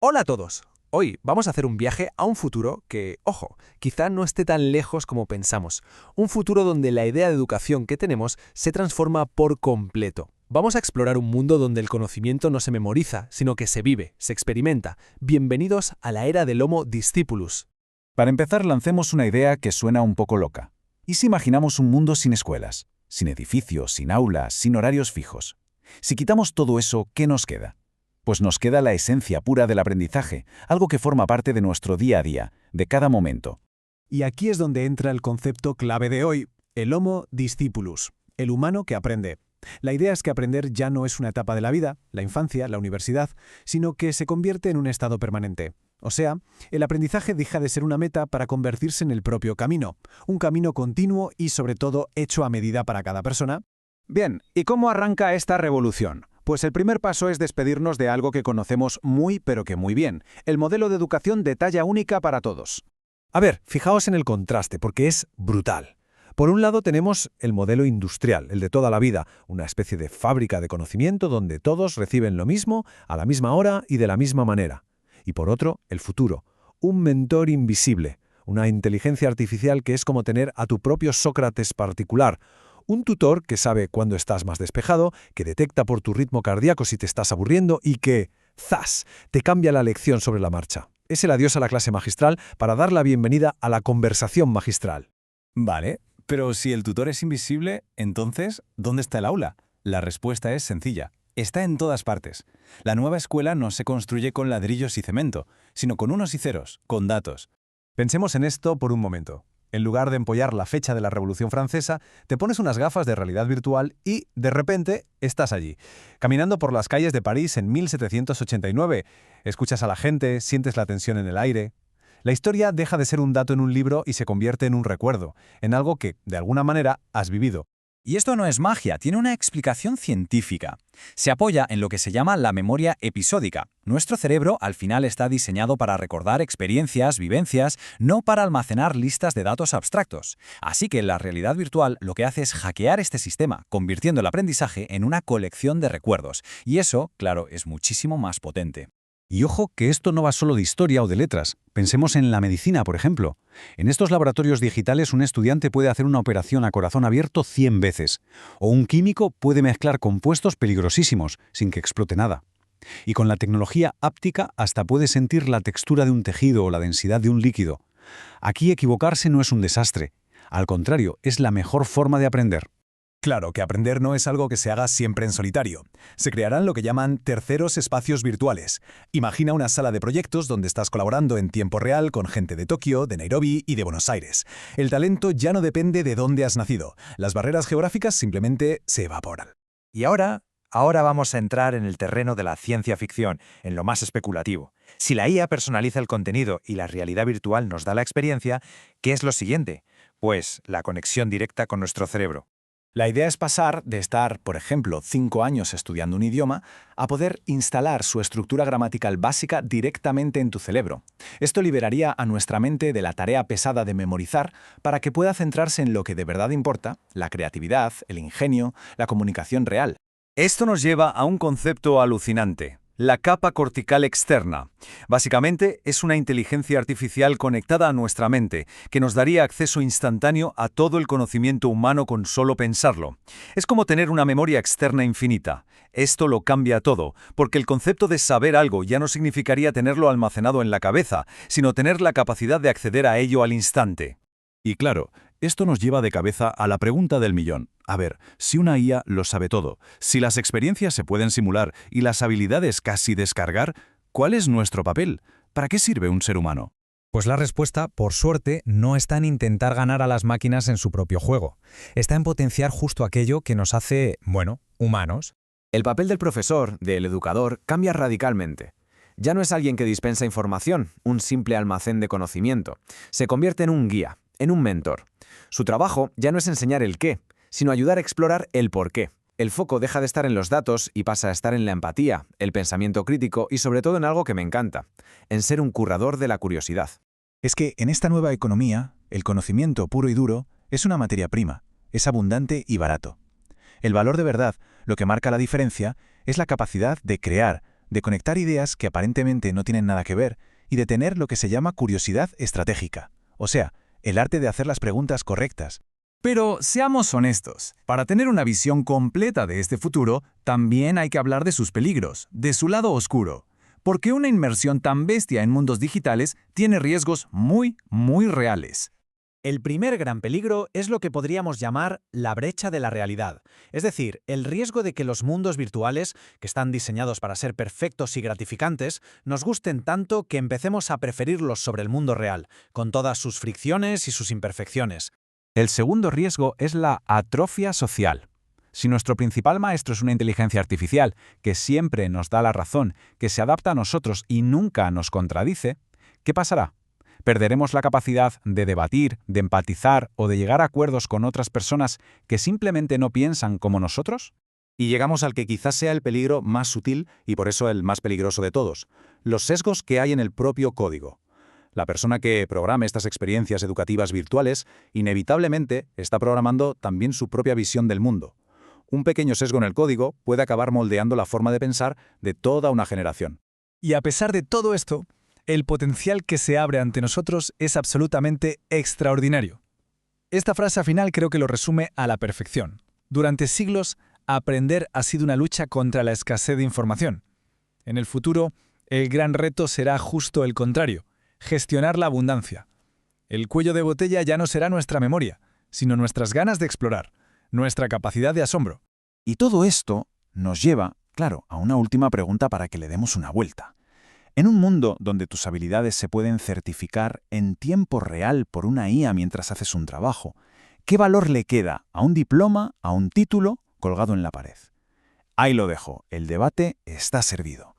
Hola a todos. Hoy vamos a hacer un viaje a un futuro que, ojo, quizá no esté tan lejos como pensamos. Un futuro donde la idea de educación que tenemos se transforma por completo. Vamos a explorar un mundo donde el conocimiento no se memoriza, sino que se vive, se experimenta. Bienvenidos a la era del Homo Discipulus. Para empezar, lancemos una idea que suena un poco loca. ¿Y si imaginamos un mundo sin escuelas, sin edificios, sin aulas, sin horarios fijos? Si quitamos todo eso, ¿qué nos queda? Pues nos queda la esencia pura del aprendizaje, algo que forma parte de nuestro día a día, de cada momento. Y aquí es donde entra el concepto clave de hoy, el Homo Discipulus, el humano que aprende. La idea es que aprender ya no es una etapa de la vida, la infancia, la universidad, sino que se convierte en un estado permanente. O sea, el aprendizaje deja de ser una meta para convertirse en el propio camino, un camino continuo y sobre todo hecho a medida para cada persona. Bien, ¿y cómo arranca esta revolución? Pues el primer paso es despedirnos de algo que conocemos muy pero que muy bien, el modelo de educación de talla única para todos. A ver, fijaos en el contraste, porque es brutal. Por un lado tenemos el modelo industrial, el de toda la vida, una especie de fábrica de conocimiento donde todos reciben lo mismo, a la misma hora y de la misma manera. Y por otro, el futuro, un mentor invisible, una inteligencia artificial que es como tener a tu propio Sócrates particular, un tutor que sabe cuándo estás más despejado, que detecta por tu ritmo cardíaco si te estás aburriendo y que, ¡zas!, te cambia la lección sobre la marcha. Es el adiós a la clase magistral para dar la bienvenida a la conversación magistral. Vale, pero si el tutor es invisible, entonces, ¿dónde está el aula? La respuesta es sencilla. Está en todas partes. La nueva escuela no se construye con ladrillos y cemento, sino con unos y ceros, con datos. Pensemos en esto por un momento. En lugar de empollar la fecha de la Revolución Francesa, te pones unas gafas de realidad virtual y, de repente, estás allí, caminando por las calles de París en 1789. Escuchas a la gente, sientes la tensión en el aire. La historia deja de ser un dato en un libro y se convierte en un recuerdo, en algo que, de alguna manera, has vivido. Y esto no es magia, tiene una explicación científica. Se apoya en lo que se llama la memoria episódica. Nuestro cerebro al final está diseñado para recordar experiencias, vivencias, no para almacenar listas de datos abstractos. Así que la realidad virtual lo que hace es hackear este sistema, convirtiendo el aprendizaje en una colección de recuerdos. Y eso, claro, es muchísimo más potente. Y ojo que esto no va solo de historia o de letras. Pensemos en la medicina, por ejemplo. En estos laboratorios digitales un estudiante puede hacer una operación a corazón abierto 100 veces. O un químico puede mezclar compuestos peligrosísimos, sin que explote nada. Y con la tecnología áptica hasta puede sentir la textura de un tejido o la densidad de un líquido. Aquí equivocarse no es un desastre. Al contrario, es la mejor forma de aprender. Claro que aprender no es algo que se haga siempre en solitario. Se crearán lo que llaman terceros espacios virtuales. Imagina una sala de proyectos donde estás colaborando en tiempo real con gente de Tokio, de Nairobi y de Buenos Aires. El talento ya no depende de dónde has nacido. Las barreras geográficas simplemente se evaporan. Y ahora vamos a entrar en el terreno de la ciencia ficción, en lo más especulativo. Si la IA personaliza el contenido y la realidad virtual nos da la experiencia, ¿qué es lo siguiente? Pues la conexión directa con nuestro cerebro. La idea es pasar de estar, por ejemplo, 5 años estudiando un idioma, a poder instalar su estructura gramatical básica directamente en tu cerebro. Esto liberaría a nuestra mente de la tarea pesada de memorizar para que pueda centrarse en lo que de verdad importa, la creatividad, el ingenio, la comunicación real. Esto nos lleva a un concepto alucinante. La capa cortical externa. Básicamente, es una inteligencia artificial conectada a nuestra mente, que nos daría acceso instantáneo a todo el conocimiento humano con solo pensarlo. Es como tener una memoria externa infinita. Esto lo cambia todo, porque el concepto de saber algo ya no significaría tenerlo almacenado en la cabeza, sino tener la capacidad de acceder a ello al instante. Y claro, esto nos lleva de cabeza a la pregunta del millón. A ver, si una IA lo sabe todo, si las experiencias se pueden simular y las habilidades casi descargar, ¿cuál es nuestro papel? ¿Para qué sirve un ser humano? Pues la respuesta, por suerte, no está en intentar ganar a las máquinas en su propio juego. Está en potenciar justo aquello que nos hace, humanos. El papel del profesor, del educador, cambia radicalmente. Ya no es alguien que dispensa información, un simple almacén de conocimiento. Se convierte en un guía, en un mentor. Su trabajo ya no es enseñar el qué, sino ayudar a explorar el por qué. El foco deja de estar en los datos y pasa a estar en la empatía, el pensamiento crítico y sobre todo en algo que me encanta, en ser un curador de la curiosidad. Es que en esta nueva economía, el conocimiento puro y duro es una materia prima, es abundante y barato. El valor de verdad, lo que marca la diferencia, es la capacidad de crear, de conectar ideas que aparentemente no tienen nada que ver y de tener lo que se llama curiosidad estratégica, o sea, el arte de hacer las preguntas correctas. Pero seamos honestos, para tener una visión completa de este futuro, también hay que hablar de sus peligros, de su lado oscuro. Porque una inmersión tan bestia en mundos digitales tiene riesgos muy reales. El primer gran peligro es lo que podríamos llamar la brecha de la realidad, es decir, el riesgo de que los mundos virtuales, que están diseñados para ser perfectos y gratificantes, nos gusten tanto que empecemos a preferirlos sobre el mundo real, con todas sus fricciones y sus imperfecciones. El segundo riesgo es la atrofia social. Si nuestro principal maestro es una inteligencia artificial que siempre nos da la razón, que se adapta a nosotros y nunca nos contradice, ¿qué pasará? ¿Perderemos la capacidad de debatir, de empatizar o de llegar a acuerdos con otras personas que simplemente no piensan como nosotros? Y llegamos al que quizás sea el peligro más sutil y por eso el más peligroso de todos, los sesgos que hay en el propio código. La persona que programe estas experiencias educativas virtuales inevitablemente está programando también su propia visión del mundo. Un pequeño sesgo en el código puede acabar moldeando la forma de pensar de toda una generación. Y a pesar de todo esto, el potencial que se abre ante nosotros es absolutamente extraordinario. Esta frase final creo que lo resume a la perfección. Durante siglos, aprender ha sido una lucha contra la escasez de información. En el futuro, el gran reto será justo el contrario, gestionar la abundancia. El cuello de botella ya no será nuestra memoria, sino nuestras ganas de explorar, nuestra capacidad de asombro. Y todo esto nos lleva, claro, a una última pregunta para que le demos una vuelta. En un mundo donde tus habilidades se pueden certificar en tiempo real por una IA mientras haces un trabajo, ¿qué valor le queda a un diploma, a un título colgado en la pared? Ahí lo dejo, el debate está servido.